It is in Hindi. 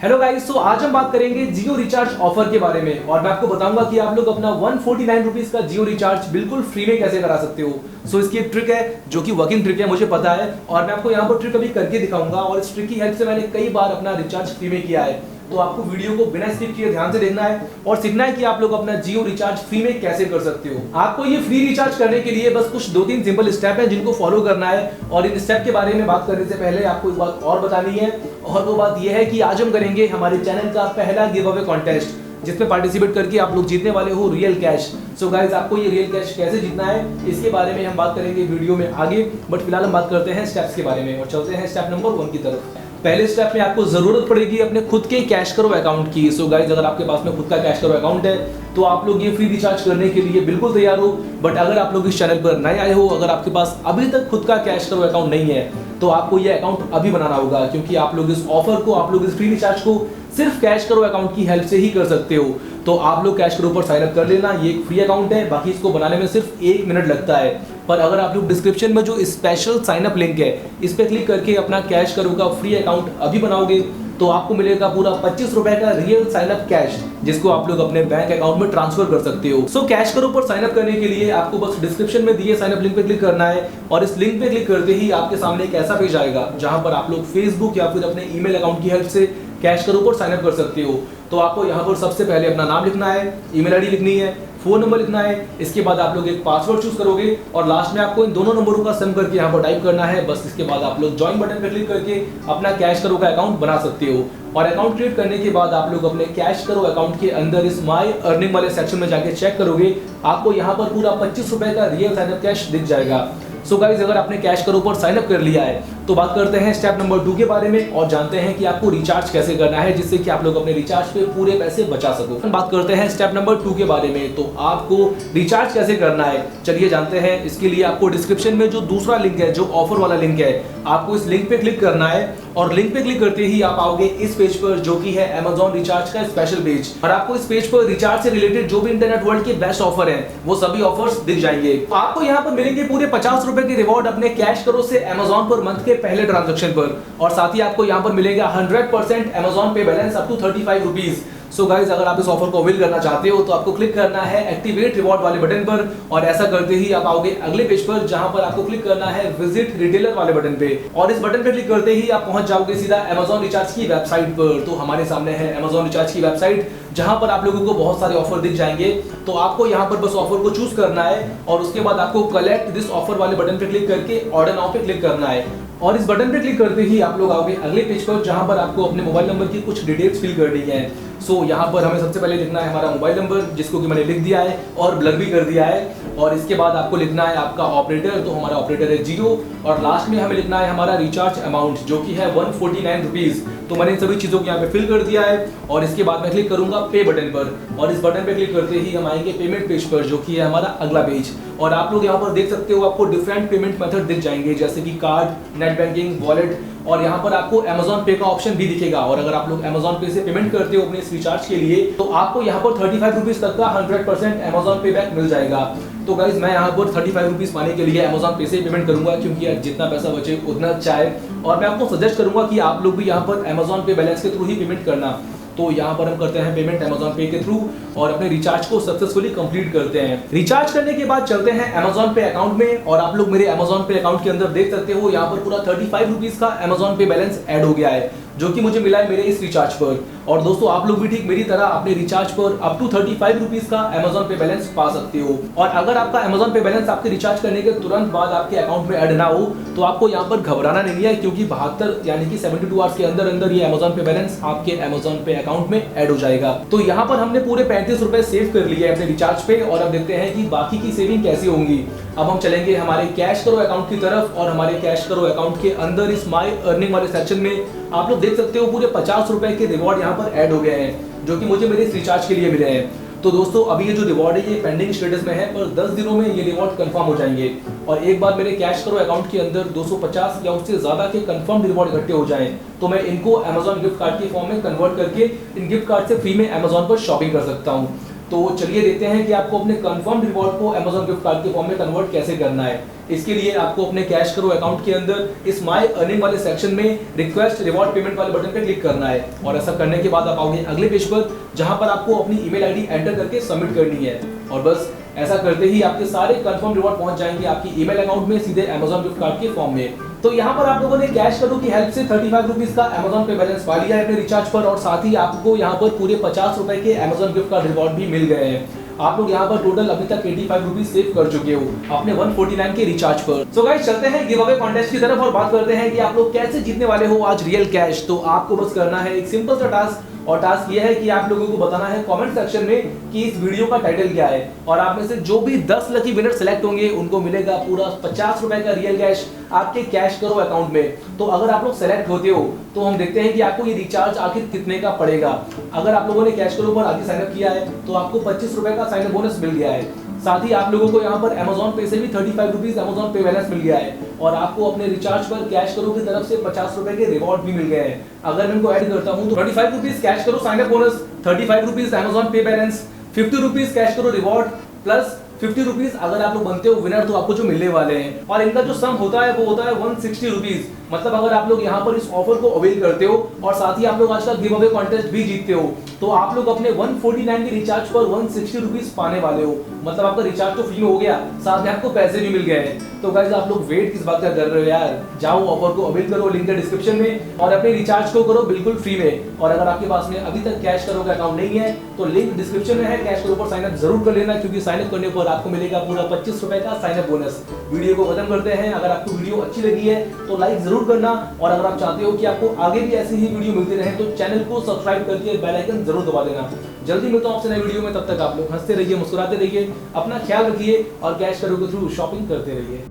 हेलो गाइस, तो आज हम बात करेंगे जियो रिचार्ज ऑफर के बारे में और मैं आपको बताऊंगा कि आप लोग अपना 149 रुपीज का जियो रिचार्ज बिल्कुल फ्री में कैसे करा सकते हो। सो इसकी एक ट्रिक है जो कि वर्किंग ट्रिक है, मुझे पता है, और मैं आपको यहाँ पर ट्रिक अभी करके दिखाऊंगा और इस ट्रिक की हेल्प से मैंने कई बार अपना रिचार्ज फ्री में किया है। तो आपको वीडियो को बिना स्किप किए ध्यान से देखना है और सीखना है कि आप लोग अपना जियो रिचार्ज फ्री में कैसे कर सकते हो। आपको ये फ्री रिचार्ज करने के लिए बस कुछ 2-3 सिंपल स्टेप हैं जिनको फॉलो करना है। और इन स्टेप के बारे में बात करने से पहले आपको एक बात और बतानी है, और वो बात यह है कि आज हम करेंगे हमारे चैनल का पहला गिव अवे कॉन्टेस्ट जिसमें पार्टिसिपेट करके आप लोग जीतने वाले हो रियल कैश। सो गाइस, आपको ये रियल कैश कैसे जीतना है इसके बारे में हम बात करेंगे वीडियो में आगे, बट फिलहाल हम बात करते हैं स्टेप्स के बारे में और चलते हैं स्टेप नंबर 1 की तरफ। पहले स्टेप में आपको जरूरत पड़ेगी अपने खुद के कैश करो अकाउंट की। सो गाइस, अगर आपके पास में खुद का कैश करो अकाउंट है तो आप लोग ये फ्री रिचार्ज करने के लिए बिल्कुल तैयार हो। बट अगर आप लोग इस चैनल पर नए आए हो, अगर आपके पास अभी तक खुद का कैश करो अकाउंट नहीं है तो आपको ये अकाउंट अभी बनाना होगा, क्योंकि आप लोग इस ऑफर को, आप लोग इस फ्री रिचार्ज को सिर्फ कैश करो अकाउंट की हेल्प से ही कर सकते हो। तो आप लोग कैश करो पर साइन अप कर लेना। ये एक फ्री अकाउंट है, बाकी इसको बनाने में सिर्फ 1 मिनट लगता है। पर अगर आप लोग डिस्क्रिप्शन में जो स्पेशल साइन अप लिंक है इस पे क्लिक करके अपना कैश करो का फ्री अकाउंट अभी बनाओगे तो आपको मिलेगा पूरा 25 रुपए का रियल साइन अप कैश, जिसको आप लोग अपने बैंक अकाउंट में ट्रांसफर कर सकते हो। सो कैश करो पर साइन अप करने के लिए आपको बस डिस्क्रिप्शन में दिए साइन अप लिंक पे क्लिक करना है और इस लिंक पे क्लिक करते ही आपके सामने एक ऐसा पेज आएगा जहां पर आप लोग फेसबुक या फिर अपने ईमेल अकाउंट की हेल्प से कैश करो पर साइन अप कर सकते हो। तो आपको यहाँ पर सबसे पहले अपना नाम लिखना है, ईमेल आईडी लिखनी है, फोन नंबर लिखना है। इसके बाद आप लोग एक पासवर्ड चूज करोगे और लास्ट में आपको इन दोनों नंबरों का सम करके यहाँ पर टाइप करना है। बस इसके बाद आप लोग ज्वाइन बटन पर क्लिक करके अपना कैश करो का अकाउंट बना सकते हो। और अकाउंट क्रिएट करने के बाद आप लोग अपने कैश करो अकाउंट के अंदर इस माय अर्निंग वाले सेक्शन में जाके चेक करोगे, आपको यहाँ पर पूरा 25 रुपए का रियल साइन अप कैश दिख जाएगा। सो गाइस, अगर आपने कैश करो पर साइन अप कर लिया है तो बात करते हैं स्टेप नंबर 2 के बारे में और जानते हैं कि आपको रिचार्ज कैसे करना है जिससे कि आप लोग अपने रिचार्ज पे पूरे पैसे बचा सको। बात करते हैं स्टेप नंबर 2 के बारे में, तो आपको रिचार्ज कैसे करना है चलिए जानते हैं। इसके लिए आपको डिस्क्रिप्शन में जो दूसरा लिंक है, जो ऑफर वाला लिंक है, आपको इस लिंक पे क्लिक करना है और लिंक पे क्लिक करते ही आप आओगे इस पेज पर जो कि है Amazon रिचार्ज का स्पेशल पेज। और आपको इस पेज पर रिचार्ज से रिलेटेड जो भी इंटरनेट वर्ल्ड के बेस्ट ऑफर हैं वो सभी ऑफर्स दिख जाएंगे। आपको यहाँ पर मिलेंगे पूरे 50 रुपए के रिवॉर्ड अपने कैश करो से Amazon पर मंथ के पहले ट्रांजैक्शन पर, और साथ ही आपको यहाँ पर मिलेगा 100% Amazon pay balance up to 35 rupees. So guys, अगर आप इस ऑफर को अवेल करना चाहते हो तो आपको क्लिक करना है एक्टिवेट रिवॉर्ड वाले बटन पर और ऐसा करते ही आप आओगे अगले पेज पर जहां पर आपको क्लिक करना है विजिट रिटेलर वाले बटन पे, और इस बटन पे क्लिक करते ही आप पहुंच जाओगे सीधा Amazon रिचार्ज की वेबसाइट पर। तो हमारे सामने है Amazon रिचार्ज की वेबसाइट जहां पर आप लोगों को बहुत सारे ऑफर दिख जाएंगे। तो आपको यहां पर बस ऑफर को चूज करना है और उसके बाद आपको कलेक्ट दिस ऑफर वाले बटन पे क्लिक करके ऑर्डर नाउ पे क्लिक करना है। और इस बटन पे क्लिक करते ही आप लोग आओगे अगले पेज पर जहां पर आपको अपने मोबाइल नंबर की कुछ डिटेल्स फिल करनी है। सो यहाँ पर हमें सबसे पहले लिखना है हमारा मोबाइल नंबर, जिसको कि मैंने लिख दिया है और ब्लर भी कर दिया है। और इसके बाद आपको लिखना है आपका ऑपरेटर, तो हमारा ऑपरेटर है जियो। और लास्ट में हमें लिखना है हमारा रिचार्ज अमाउंट जो कि है 149 रुपीज। तो मैंने इन सभी चीज़ों को यहाँ पे फिल कर दिया है और इसके बाद मैं क्लिक करूंगा पे बटन पर, और इस बटन पे क्लिक करते ही हम आएंगे पेमेंट पेज पर जो कि है हमारा अगला पेज। और आप लोग यहाँ पर देख सकते हो आपको डिफरेंट पेमेंट मेथड दिख जाएंगे जैसे कि कार्ड, नेट बैंकिंग, वॉलेट, और यहाँ पर आपको Amazon पे का ऑप्शन भी दिखेगा। और अगर आप लोग Amazon पे से पेमेंट करते हो अपने इस रिचार्ज के लिए तो आपको यहाँ पर 35 रुपीज तक का 100% Amazon पे बैक मिल जाएगा। तो गाइज, मैं यहाँ पर 35 रुपीज पाने के लिए Amazon पे से पेमेंट करूंगा, क्योंकि यार जितना पैसा बचे उतना अच्छा है। और मैं आपको सजेस्ट करूंगा कि आप लोग भी यहाँ पर Amazon पे बैलेंस के थ्रू ही पेमेंट करना। तो यहाँ पर हम करते हैं पेमेंट Amazon पे के थ्रू और अपने रिचार्ज को सक्सेसफुली कंप्लीट करते हैं। रिचार्ज करने के बाद चलते हैं Amazon पे अकाउंट में, और आप लोग मेरे Amazon पे अकाउंट के अंदर देख सकते हो यहाँ पर पूरा 35 रुपीज का Amazon पे बैलेंस ऐड हो गया है जो कि मुझे मिला है मेरे इस रिचार्ज पर। और दोस्तों, आप लोग भी ठीक मेरी तरह अपने रिचार्ज पर अप टू 35 रुपीज का Amazon पे बैलेंस पा सकते हो। और अगर आपका Amazon पे बैलेंस आपके रिचार्ज करने के तुरंत बाद आपके अकाउंट में ऐड ना हो तो आपको यहाँ पर घबराना नहीं है, क्योंकि 72 यानी कि 72 आवर्स के अंदर अंदर ये Amazon पे बैलेंस आपके Amazon पे अकाउंट में ऐड हो जाएगा। तो यहाँ पर हमने पूरे 35 रुपए सेव कर लिए अपने रिचार्ज पे, और अब देखते हैं कि बाकी की सेविंग कैसी होंगी। अब हम चलेंगे हमारे कैश करो अकाउंट की तरफ, और हमारे कैश करो अकाउंट के अंदर इस माय अर्निंग वाले सेक्शन में आप लोग देख सकते हो पूरे 50 रुपए के रिवॉर्ड यहाँ पर ऐड हो गए हैं जो कि मुझे मेरे इस रिचार्ज के लिए मिले हैं। तो दोस्तों, अभी ये जो रिवॉर्ड है ये पेंडिंग स्टेटस में है, पर 10 दिनों में ये रिवॉर्ड कंफर्म हो जाएंगे। और एक बार मेरे कैश करो अकाउंट के अंदर 250 या उससे ज्यादा के कंफर्म रिवॉर्ड इकट्ठे हो जाएं तो मैं इनको Amazon गिफ्ट कार्ड के फॉर्म में कन्वर्ट करके इन गिफ्ट कार्ड से फ्री में Amazon पर शॉपिंग कर सकता हूँ। तो चलिए देखते हैं कि आपको अपने कंफर्म रिवॉर्ड को Amazon गिफ्ट कार्ड के फॉर्म में कन्वर्ट कैसे करना है। इसके लिए आपको अपने कैश करो अकाउंट के अंदर इस माय अर्निंग वाले सेक्शन में रिक्वेस्ट रिवॉर्ड पेमेंट वाले बटन पर क्लिक करना है और ऐसा करने के बाद आप आओगे अगले पेज पर जहां पर आपको अपनी ईमेल आईडी एंटर करके सबमिट करनी है और बस ऐसा करते ही आपके सारे कंफर्म रिवॉर्ड पहुंच जाएंगे आपकी ईमेल अकाउंट में सीधे Amazon गिफ्ट कार्ड के फॉर्म में। तो यहाँ पर आप लोगों ने कैश करो की हेल्प से 35 रुपीज का Amazon पे बैलेंस पा लिया है अपने रिचार्ज पर और साथ ही आपको यहाँ पर पूरे 50 रुपए के Amazon गिफ्ट कार्ड रिवॉर्ड भी मिल गए हैं। आप लोग यहाँ पर टोटल अभी तक 85 रुपीज सेव कर चुके हो अपने 149 के रिचार्ज पर। सो गाइस चलते हैं गिव अवे कॉन्टेस्ट की तरफ और बात करते हैं कि आप लोग कैसे जीतने वाले हो आज रियल कैश। तो आपको बस करना है एक सिंपल सा टास्क और टास्क ये है कि आप लोगों को बताना है कमेंट सेक्शन में कि इस वीडियो का टाइटल क्या है और आप में से जो भी 10 लकी विनर सेलेक्ट होंगे उनको मिलेगा पूरा 50 रुपए का रियल कैश आपके कैश करो अकाउंट में। तो अगर आप लोग सेलेक्ट होते हो तो हम देखते हैं कि आपको ये रिचार्ज आखिर कितने का पड़ेगा। अगर आप लोगों ने कैश करो पर आगे साइन अप किया है तो आपको 25 रुपए का साइन अप बोनस मिल गया है। साथ ही आप लोगों को यहाँ पर Amazon पे से भी 35 रुपीज Amazon पे बैलेंस मिल गया है और आपको अपने रिचार्ज पर कैश करो की तरफ से 50 रुपए के रिवॉर्ड भी मिल गए हैं। अगर मैं इनको ऐड करता हूँ तो 35 rupees CashKaro sign up bonus, 35 rupees Amazon pay balance, 50 rupees CashKaro reward plus 50 rupees अगर आप लोग बनते हो विनर तो आपको जो मिलने वाले हैं और इनका जो सम होता है वो होता है 160 रुपीज। मतलब अगर आप लोग यहाँ पर इस ऑफर को अवेल करते हो और साथ ही आप लोग आज का गिव अवे कॉन्टेस्ट भी जीतते हो तो आप लोग अपने 149 के रिचार्ज पर 160 रुपीज पाने वाले हो। मतलब आपका रिचार्ज तो फ्री में हो गया, साथ में आपको पैसे भी मिल गए। तो गाइस आप लोग वेट किस बात का कर रहे हो यार, जाओ ऑफर को अवेल करो, लिंक है डिस्क्रिप्शन में और अपने रिचार्ज को करो बिल्कुल फ्री में। और अगर आपके पास में अभी तक कैश करो का अकाउंट नहीं है तो लिंक डिस्क्रिप्शन में है, कैश करो पर साइन अप जरूर कर लेना क्योंकि साइन अप करने पर आपको मिलेगा पूरा 25 रुपए का साइन अप बोनस। वीडियो को खत्म करते हैं। अगर आपको वीडियो अच्छी लगी है तो लाइक जरूर करना और अगर आप चाहते हो कि आपको आगे भी ऐसी ही वीडियो मिलती रहे तो चैनल को सब्सक्राइब करके बेल आइकन जरूर दबा देना। जल्दी मिलता हूं आपसे नई वीडियो में, तब तक आप लोग हंसते रहिए, मुस्कुराते रहिए, अपना ख्याल रखिए और कैश करो के थ्रू शॉपिंग करते रहिए।